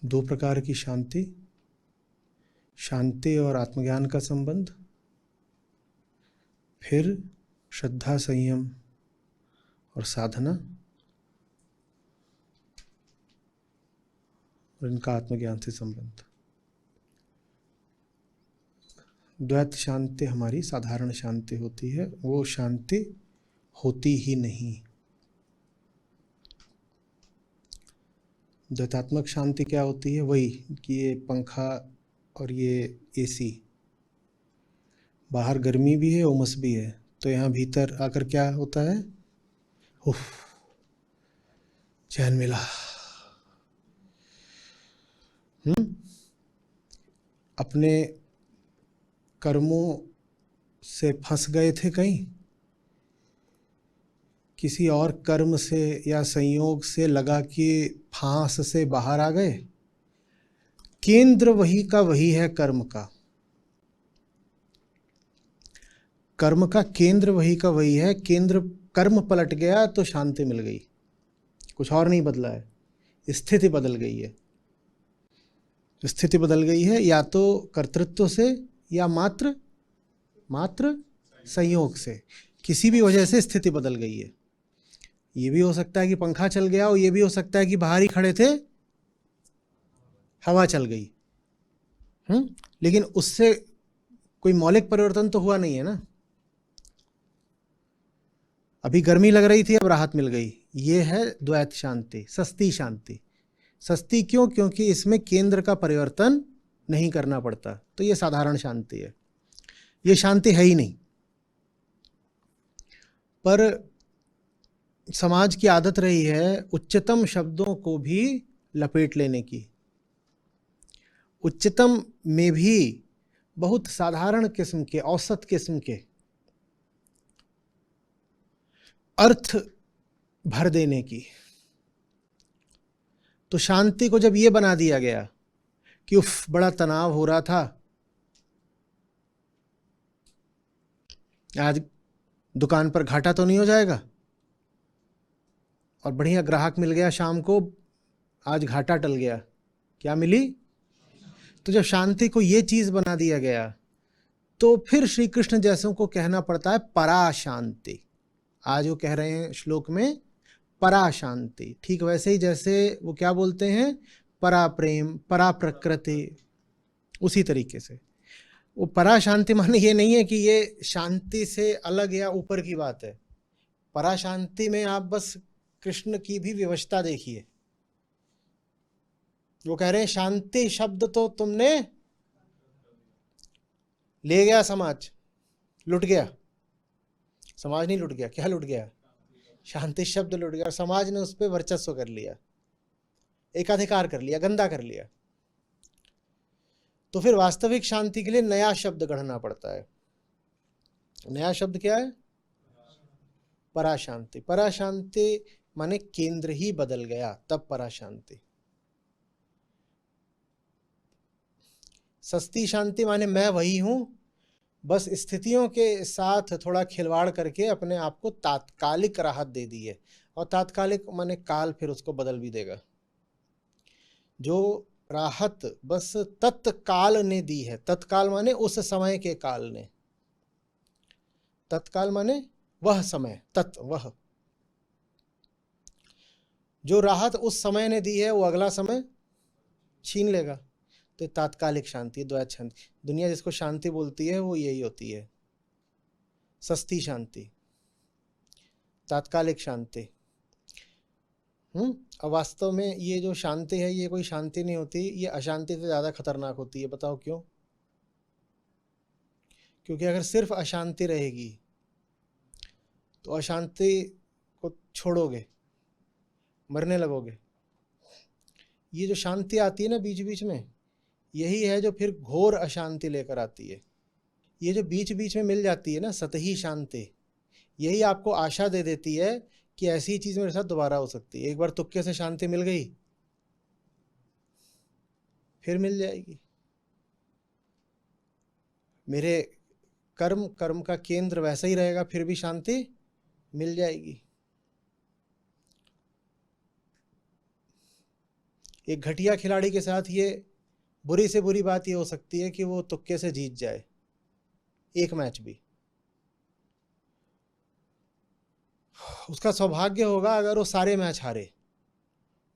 दो प्रकार की शांति, शांति और आत्मज्ञान का संबंध, फिर श्रद्धा, संयम और साधना, और इनका आत्मज्ञान से संबंध। द्वैत शांति हमारी साधारण शांति होती है, वो शांति होती ही नहीं। द्वैतात्मक शांति क्या होती है? वही कि ये पंखा और ये एसी, बाहर गर्मी भी है, उमस भी है, तो यहाँ भीतर आकर क्या होता है? उफ, चैन मिला। अपने कर्मों से फंस गए थे कहीं, किसी और कर्म से या संयोग से लगा कि फांस से बाहर आ गए। केंद्र वही का वही है, कर्म का केंद्र वही का वही है। केंद्र कर्म पलट गया तो शांति मिल गई, कुछ और नहीं बदला है, स्थिति बदल गई है। स्थिति बदल गई है या तो कर्तृत्व से या मात्र संयोग से, किसी भी वजह से स्थिति बदल गई है। ये भी हो सकता है कि पंखा चल गया, और ये भी हो सकता है कि बाहर ही खड़े थे, हवा चल गई। लेकिन उससे कोई मौलिक परिवर्तन तो हुआ नहीं है ना। अभी गर्मी लग रही थी, अब राहत मिल गई। ये है द्वैत शांति, सस्ती शांति। सस्ती क्यों? क्योंकि इसमें केंद्र का परिवर्तन नहीं करना पड़ता। तो ये साधारण शांति है, ये शांति है ही नहीं। पर समाज की आदत रही है उच्चतम शब्दों को भी लपेट लेने की। उच्चतम में भी बहुत साधारण किस्म के, औसत किस्म के अर्थ भर देने की। तो शांति को जब ये बना दिया गया कि उफ, बड़ा तनाव हो रहा था, आज दुकान पर घाटा तो नहीं हो जाएगा, और बढ़िया ग्राहक मिल गया शाम को, आज घाटा टल गया। क्या मिली? तो जब शांति को ये चीज बना दिया गया, तो फिर श्री कृष्ण जैसों को कहना पड़ता है परा शांति। आज वो कह रहे हैं श्लोक में परा शांति। ठीक वैसे ही जैसे वो क्या बोलते हैं, परा प्रेम, परा प्रकृति, उसी तरीके से वो परा शांति माने ये नहीं है कि ये शांति से अलग या ऊपर की बात है। परा शांति में आप बस कृष्ण की भी विवशता देखिए। वो कह रहे हैं शांति शब्द तो तुमने ले गया, समाज लुट गया। समाज नहीं लुट गया, क्या लुट गया? शांति शब्द लुट गया, और समाज ने उस पर वर्चस्व कर लिया, एकाधिकार कर लिया, गंदा कर लिया। तो फिर वास्तविक शांति के लिए नया शब्द गढ़ना पड़ता है। नया शब्द क्या है? पराशांति। पराशांति माने केंद्र ही बदल गया, तब पराशांति। सस्ती शांति माने मैं वही हूं, बस स्थितियों के साथ थोड़ा खिलवाड़ करके अपने आप को तात्कालिक राहत दे दी है। और तात्कालिक माने काल फिर उसको बदल भी देगा। जो राहत बस तत्काल ने दी है, तत्काल माने उस समय के काल ने, तत्काल माने वह समय, तत् वह जो राहत उस समय ने दी है, वो अगला समय छीन लेगा। तो तात्कालिक शांति, द्वैत शांति। दुनिया जिसको शांति बोलती है वो यही होती है, सस्ती शांति, तात्कालिक शांति। अब वास्तव में ये जो शांति है, ये कोई शांति नहीं होती, ये अशांति से ज्यादा खतरनाक होती है। बताओ क्यों? क्योंकि अगर सिर्फ अशांति रहेगी तो अशांति को छोड़ोगे, मरने लगोगे। ये जो शांति आती है ना बीच बीच में, यही है जो फिर घोर अशांति लेकर आती है। ये जो बीच बीच में मिल जाती है ना सतही शांति, यही आपको आशा दे देती है कि ऐसी ही चीज मेरे साथ दोबारा हो सकती है। एक बार तुक्के से शांति मिल गई, फिर मिल जाएगी। मेरे कर्म का केंद्र वैसा ही रहेगा, फिर भी शांति मिल जाएगी। एक घटिया खिलाड़ी के साथ ये बुरी से बुरी बात ये हो सकती है कि वो तुक्के से जीत जाए एक मैच भी। उसका सौभाग्य होगा अगर वो सारे मैच हारे।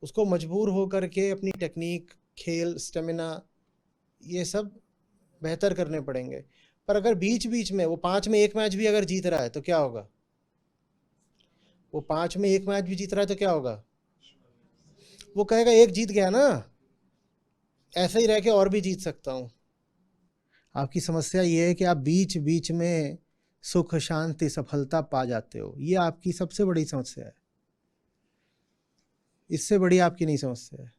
उसको मजबूर होकर के अपनी टेक्निक, खेल, स्टेमिना ये सब बेहतर करने पड़ेंगे। पर अगर बीच बीच में वो 5 में 1 मैच भी अगर जीत रहा है तो क्या होगा? वो 5 में 1 मैच भी जीत रहा है तो क्या होगा? वो कहेगा 1 जीत गया ना, ऐसे ही रह के और भी जीत सकता हूं। आपकी समस्या ये है कि आप बीच बीच में सुख, शांति, सफलता पा जाते हो। ये आपकी सबसे बड़ी समस्या है। इससे बड़ी आपकी नहीं समस्या है।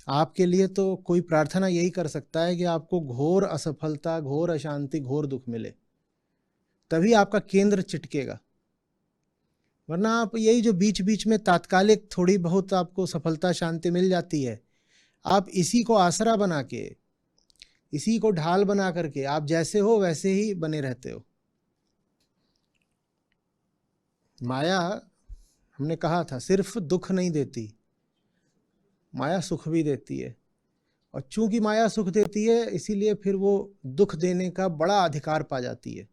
आपके लिए तो कोई प्रार्थना यही कर सकता है कि आपको घोर असफलता, घोर अशांति, घोर दुख मिले, तभी आपका केंद्र चिटकेगा। वरना आप यही जो बीच बीच में तात्कालिक थोड़ी बहुत आपको सफलता, शांति मिल जाती है, आप इसी को आसरा बना के, इसी को ढाल बना करके आप जैसे हो वैसे ही बने रहते हो। माया, हमने कहा था, सिर्फ दुख नहीं देती, माया सुख भी देती है। और चूंकि माया सुख देती है इसीलिए फिर वो दुख देने का बड़ा अधिकार पा जाती है।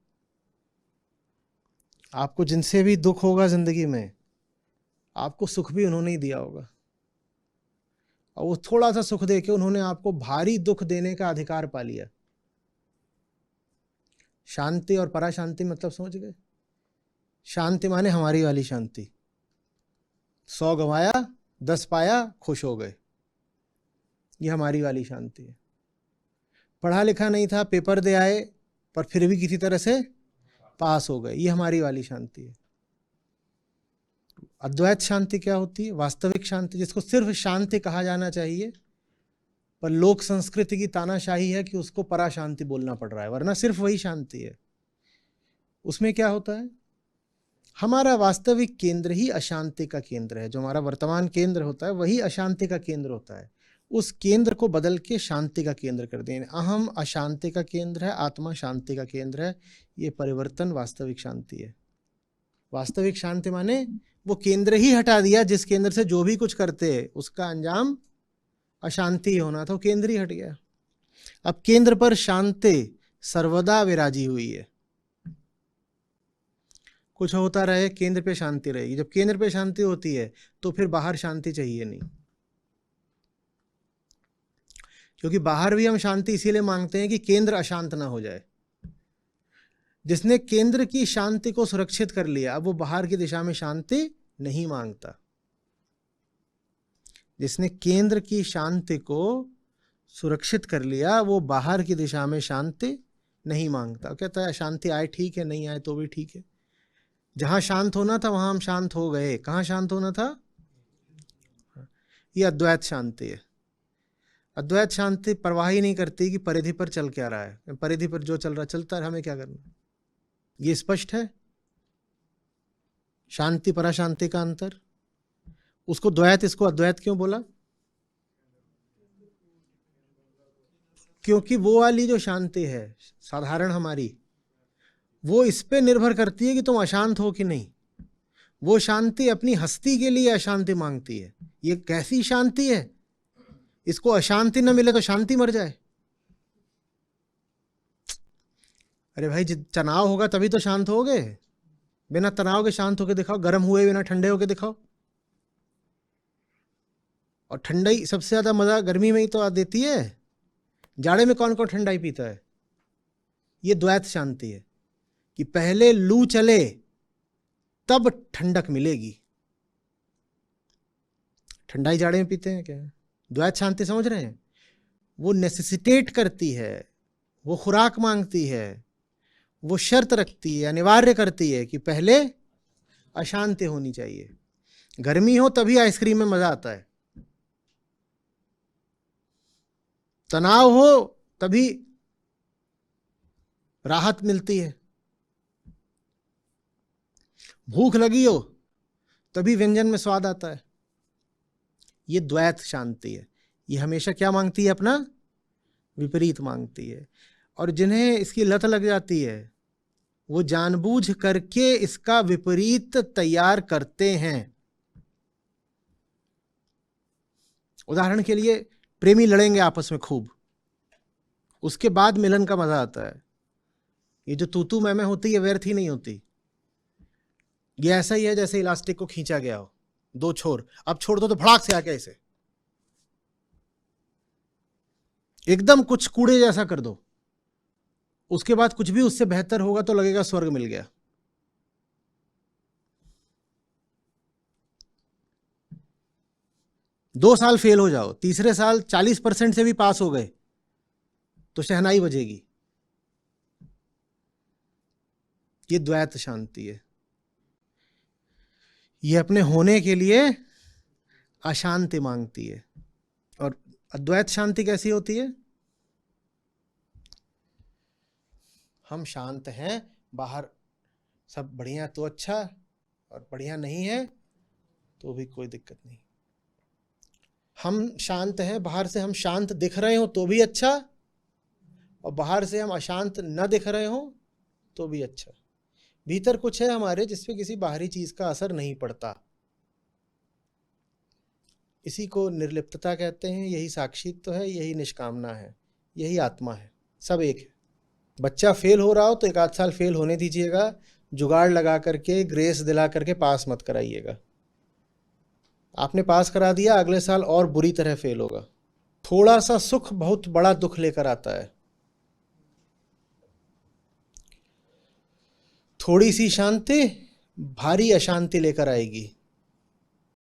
आपको जिनसे भी दुख होगा जिंदगी में, आपको सुख भी उन्होंने ही दिया होगा, और वो थोड़ा सा सुख देके उन्होंने आपको भारी दुख देने का अधिकार पा लिया। शांति और पराशांति मतलब समझ गए? शांति माने हमारी वाली शांति, 100 गंवाया 10 पाया, खुश हो गए, ये हमारी वाली शांति है। पढ़ा लिखा नहीं था, पेपर दे आए, पर फिर भी किसी तरह से पास हो गए, ये हमारी वाली शांति है। अद्वैत शांति क्या होती है? वास्तविक शांति, जिसको सिर्फ शांति कहा जाना चाहिए, पर लोक संस्कृति की तानाशाही है कि उसको पराशांति बोलना पड़ रहा है, वरना सिर्फ वही शांति है। उसमें क्या होता है? हमारा वास्तविक केंद्र ही अशांति का केंद्र है। जो हमारा वर्तमान केंद्र होता है वही अशांति का केंद्र होता है। उस केंद्र को बदल के शांति का केंद्र कर दें। अहम अशांति का केंद्र है, आत्मा शांति का केंद्र है। ये परिवर्तन वास्तविक शांति है। वास्तविक शांति माने वो केंद्र ही हटा दिया जिस केंद्र से जो भी कुछ करते हैं उसका अंजाम अशांति होना था, वो केंद्र ही हट गया। अब केंद्र पर शांति सर्वदा विराजी हुई है। कुछ होता रहे, केंद्र पे शांति रहेगी। जब केंद्र पे शांति होती है तो फिर बाहर शांति चाहिए नहीं, क्योंकि बाहर भी हम शांति इसीलिए मांगते हैं कि केंद्र अशांत ना हो जाए। जिसने केंद्र की शांति को सुरक्षित कर लिया, अब वो बाहर की दिशा में शांति नहीं मांगता। जिसने केंद्र की शांति को सुरक्षित कर लिया, वो बाहर की दिशा में शांति नहीं मांगता। कहता है शांति आए ठीक है, नहीं आए तो भी ठीक है। जहां शांत होना था वहां हम शांत हो गए। कहां शांत होना था? ये अद्वैत शांति है। अद्वैत शांति परवाह ही नहीं करती कि परिधि पर चल क्या रहा है। परिधि पर जो चल रहा चलता है, हमें क्या करना। ये स्पष्ट है शांति पराशांति का अंतर। उसको द्वैत, इसको अद्वैत क्यों बोला? क्योंकि वो वाली जो शांति है साधारण हमारी, वो इस पे निर्भर करती है कि तुम अशांत हो कि नहीं। वो शांति अपनी हस्ती के लिए अशांति मांगती है। ये कैसी शांति है? इसको अशांति न मिले तो शांति मर जाए। अरे भाई, तनाव होगा तभी तो शांत होगे। बिना तनाव के शांत होके दिखाओ, गर्म हुए बिना ठंडे होके दिखाओ। और ठंडाई सबसे ज्यादा मजा गर्मी में ही तो देती है। जाड़े में कौन कौन ठंडाई पीता है? ये द्वैत शांति है कि पहले लू चले तब ठंडक मिलेगी। ठंडाई जाड़े में पीते हैं क्या? द्वैत शांति समझ रहे हैं? वो नेसेसिटेट करती है, वो खुराक मांगती है, वो शर्त रखती है, अनिवार्य करती है कि पहले अशांति होनी चाहिए। गर्मी हो तभी आइसक्रीम में मजा आता है, तनाव हो तभी राहत मिलती है, भूख लगी हो तभी व्यंजन में स्वाद आता है। ये द्वैत शांति है। ये हमेशा क्या मांगती है? अपना विपरीत मांगती है। और जिन्हें इसकी लत लग जाती है वो जानबूझ करके इसका विपरीत तैयार करते हैं। उदाहरण के लिए प्रेमी लड़ेंगे आपस में खूब, उसके बाद मिलन का मजा आता है। ये जो तू मैं होती है व्यर्थ ही नहीं होती। ये ऐसा ही है जैसे इलास्टिक को खींचा गया हो, दो छोर, अब छोड़ दो तो भड़ाक से आके ऐसे एकदम कुछ कूड़े जैसा कर दो, उसके बाद कुछ भी उससे बेहतर होगा तो लगेगा स्वर्ग मिल गया। दो साल फेल हो जाओ, तीसरे साल 40% से भी पास हो गए तो शहनाई बजेगी। ये द्वैत शांति है। ये अपने होने के लिए अशांति मांगती है। और अद्वैत शांति कैसी होती है? हम शांत हैं, बाहर सब बढ़िया तो अच्छा, और बढ़िया नहीं है तो भी कोई दिक्कत नहीं। हम शांत हैं, बाहर से हम शांत दिख रहे हो तो भी अच्छा, और बाहर से हम अशांत न दिख रहे हो तो भी अच्छा। भीतर कुछ है हमारे जिसपे किसी बाहरी चीज का असर नहीं पड़ता। इसी को निर्लिप्तता कहते हैं। यही साक्षित्व है, यही निष्कामना है, यही आत्मा है। सब एक है। बच्चा फेल हो रहा हो तो एक आध साल फेल होने दीजिएगा, जुगाड़ लगा करके ग्रेस दिला करके पास मत कराइएगा। आपने पास करा दिया, अगले साल और बुरी तरह फेल होगा। थोड़ा सा सुख बहुत बड़ा दुख लेकर आता है, थोड़ी सी शांति भारी अशांति लेकर आएगी।